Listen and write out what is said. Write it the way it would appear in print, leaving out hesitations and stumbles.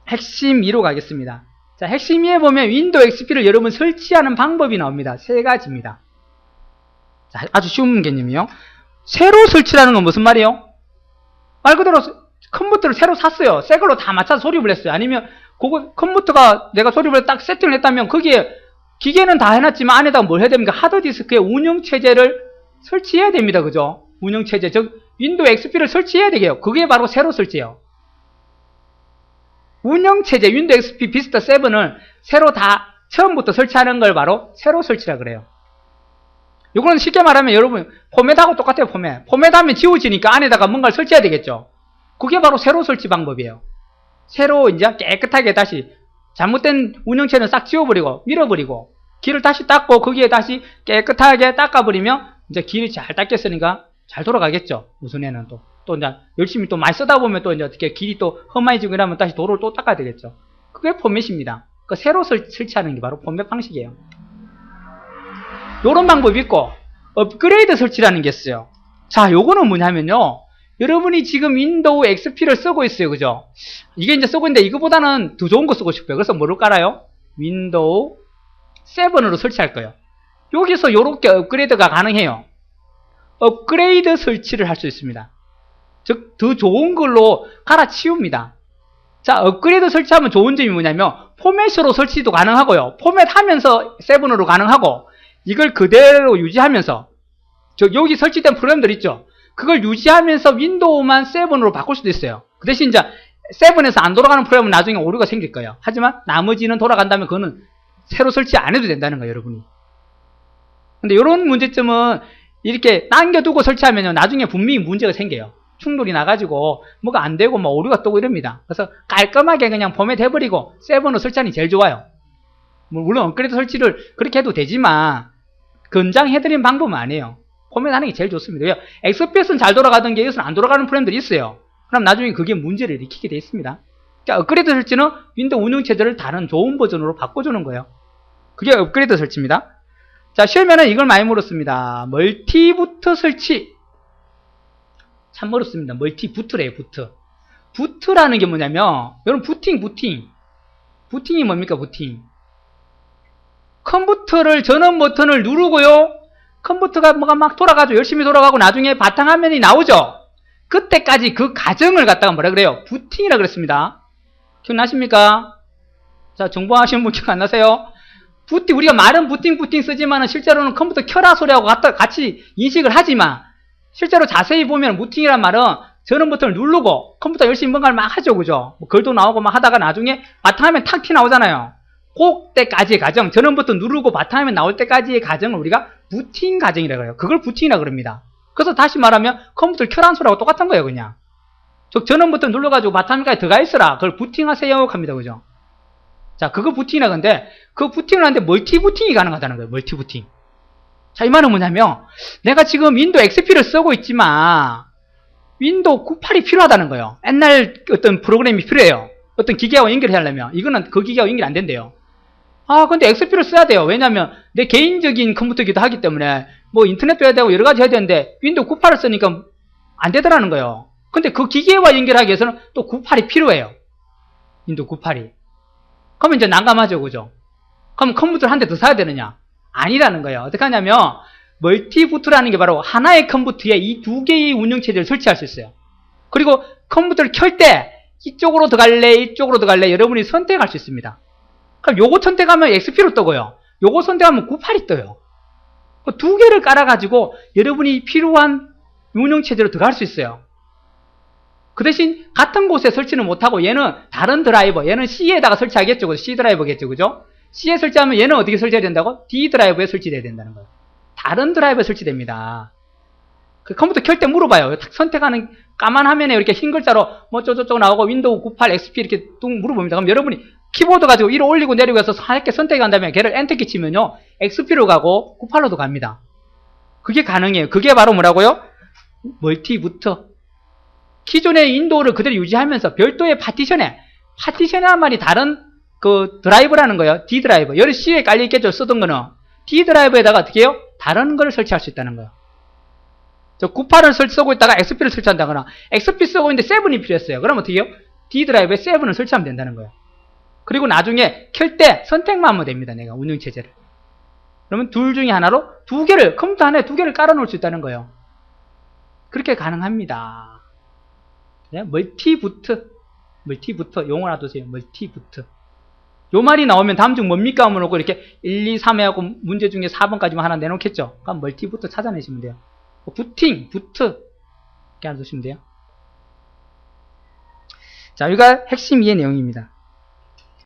핵심 2로 가겠습니다. 자, 핵심 2에 보면 윈도우 XP를 여러분 설치하는 방법이 나옵니다. 세 가지입니다. 자, 아주 쉬운 개념이요. 새로 설치라는 건 무슨 말이에요? 말 그대로 컴퓨터를 새로 샀어요. 새 걸로 다 맞춰서 조립을 했어요. 아니면 그거 컴퓨터가 내가 조립을 딱 세팅을 했다면 거기에 기계는 다 해놨지만 안에다가 뭘 해야 됩니까? 하드디스크에 운영체제를 설치해야 됩니다. 그죠? 운영체제, 즉 윈도우 XP를 설치해야 되게요. 그게 바로 새로 설치예요. 운영체제 윈도우 XP 비스타 7을 새로 다 처음부터 설치하는 걸 바로 새로 설치라 그래요. 이거는 쉽게 말하면 여러분 포맷하고 똑같아요. 포맷하면 지워지니까 안에다가 뭔가를 설치해야 되겠죠. 그게 바로 새로 설치 방법이에요. 새로 이제 깨끗하게 다시 잘못된 운영체는 싹 지워버리고 밀어버리고 길을 다시 닦고 거기에 다시 깨끗하게 닦아버리면 이제 길이 잘 닦였으니까 잘 돌아가겠죠. 우선에는 또 이제 열심히 또 많이 쓰다 보면 또 이제 어떻게 길이 또 험해지고 이러면 다시 도로를 또 닦아야 되겠죠. 그게 포맷입니다. 그 새로 설치하는 게 바로 포맷 방식이에요. 요런 방법이 있고 업그레이드 설치라는 게 있어요. 자, 요거는 뭐냐면요. 여러분이 지금 윈도우 XP를 쓰고 있어요. 그죠? 이게 이제 쓰고 있는데 이거보다는 더 좋은 거 쓰고 싶어요. 그래서 뭐를 깔아요? 윈도우 7으로 설치할 거예요. 여기서 요렇게 업그레이드가 가능해요. 업그레이드 설치를 할 수 있습니다. 즉, 더 좋은 걸로 갈아치웁니다. 자, 업그레이드 설치하면 좋은 점이 뭐냐면 포맷으로 설치도 가능하고요. 포맷하면서 7으로 가능하고 이걸 그대로 유지하면서 여기 설치된 프로그램들 있죠. 그걸 유지하면서 윈도우만 7으로 바꿀 수도 있어요. 그 대신 이제 7에서 안 돌아가는 프로그램은 나중에 오류가 생길 거예요. 하지만 나머지는 돌아간다면 그거는 새로 설치 안 해도 된다는 거예요, 여러분이. 근데 이런 문제점은 이렇게 남겨두고 설치하면 나중에 분명히 문제가 생겨요. 충돌이 나가지고 뭐가 안 되고 뭐 오류가 뜨고 이럽니다. 그래서 깔끔하게 그냥 포맷 해버리고 7으로 설치하는 게 제일 좋아요. 물론 업그레이드 설치를 그렇게 해도 되지만 권장해드리는 방법은 아니에요. 포맷하는 게 제일 좋습니다. 왜? XPS는 잘 돌아가던 게 이것은 안 돌아가는 프로그램들이 있어요. 그럼 나중에 그게 문제를 일으키게 돼 있습니다. 자, 업그레이드 설치는 윈도우 운영체제를 다른 좋은 버전으로 바꿔주는 거예요. 그게 업그레이드 설치입니다. 자, 시험에는 이걸 많이 물었습니다. 멀티부트 설치. 참 어렵습니다. 멀티부트래요, 부트. 부트라는 게 뭐냐면, 여러분, 부팅이 뭡니까, 부팅? 컴퓨터를 전원 버튼을 누르고요. 컴퓨터가 뭐가 막 돌아가죠. 열심히 돌아가고 나중에 바탕화면이 나오죠. 그때까지 그 과정을 갖다가 뭐라 그래요? 부팅이라 그랬습니다. 기억나십니까? 자, 정보하시는 분 기억 안 나세요? 부팅, 우리가 말은 부팅 쓰지만은 실제로는 컴퓨터 켜라 소리하고 같이 인식을 하지만 실제로 자세히 보면 부팅이란 말은 전원 버튼을 누르고 컴퓨터 열심히 뭔가를 막 하죠. 그죠? 뭐 글도 나오고 막 하다가 나중에 바탕화면 탁 튀 나오잖아요. 그때까지의 과정, 전원 버튼 누르고 바탕화면 나올 때까지의 과정을 우리가 부팅 과정이라고 해요. 그걸 부팅이라고 그럽니다. 그래서 다시 말하면 컴퓨터를 켜라는 소리하고 똑같은 거예요, 그냥. 즉, 전원 버튼 눌러가지고 바탕화면까지 들어가 있어라. 그걸 부팅하세요. 합니다. 그죠? 자, 그거 부팅이라고 하는데, 그 부팅을 하는데 멀티 부팅이 가능하다는 거예요. 멀티 부팅. 자, 이 말은 뭐냐면, 내가 지금 윈도우 XP를 쓰고 있지만, 윈도우 98이 필요하다는 거예요. 옛날 어떤 프로그램이 필요해요. 어떤 기계와 연결하려면. 이거는 그 기계와 연결 안 된대요. 아, 근데 XP를 써야 돼요. 왜냐면, 내 개인적인 컴퓨터기도 하기 때문에, 뭐 인터넷도 해야 되고 여러 가지 해야 되는데, 윈도우 98을 쓰니까 안 되더라는 거예요. 근데 그 기계와 연결하기 위해서는 또 98이 필요해요. 윈도우 98이. 그러면 이제 난감하죠, 그죠? 그럼 컴퓨터를 한 대 더 사야 되느냐? 아니라는 거예요. 어떻게 하냐면, 멀티부트라는 게 바로 하나의 컴퓨터에 이 두 개의 운영체제를 설치할 수 있어요. 그리고 컴퓨터를 켤 때, 이쪽으로 더 갈래, 이쪽으로 더 갈래, 여러분이 선택할 수 있습니다. 그럼 요거 선택하면 XP로 뜨고요. 요거 선택하면 98이 떠요. 그 두 개를 깔아가지고 여러분이 필요한 운영체제로 들어갈 수 있어요. 그 대신 같은 곳에 설치는 못하고 얘는 다른 드라이버, 얘는 C에다가 설치하겠죠. 그죠? C 드라이버겠죠. 그죠? C에 설치하면 얘는 어디게 설치해야 된다고? D 드라이버에 설치돼야 된다는 거예요. 다른 드라이버에 설치됩니다. 그 컴퓨터 켤 때 물어봐요. 선택하는 까만 화면에 이렇게 흰 글자로 뭐 쪼쪼쪼 나오고 윈도우 98 XP 이렇게 뚝 물어봅니다. 그럼 여러분이 키보드 가지고 위로 올리고 내리고 해서 하얗게 선택한 다음에 걔를 엔터키 치면요. XP로 가고 98로도 갑니다. 그게 가능해요. 그게 바로 뭐라고요? 멀티부트. 기존의 윈도우를 그대로 유지하면서 별도의 파티션이란 말이 다른 그 드라이브라는 거예요. D 드라이브. 여기 C에 깔려있겠죠. 쓰던 거는. D 드라이브에다가 어떻게 해요? 다른 걸 설치할 수 있다는 거예요. 저 98을 쓰고 있다가 XP를 설치한다거나 XP 쓰고 있는데 7이 필요했어요. 그럼 어떻게 해요? D 드라이브에 7을 설치하면 된다는 거예요. 그리고 나중에 켤 때 선택만 하면 됩니다. 내가 운영체제를. 그러면 둘 중에 하나로 컴퓨터 안에 두 개를 깔아 놓을 수 있다는 거예요. 그렇게 가능합니다. 네? 멀티부트 용어 놔두세요. 멀티부트. 요 말이 나오면 다음 중 뭡니까? 하면 오고 이렇게 1, 2, 3 해갖고 문제 중에 4번까지만 하나 내놓겠죠. 그럼 멀티부트 찾아내시면 돼요. 부트 이렇게 놔두시면 돼요. 자, 여기가 핵심 이해 내용입니다.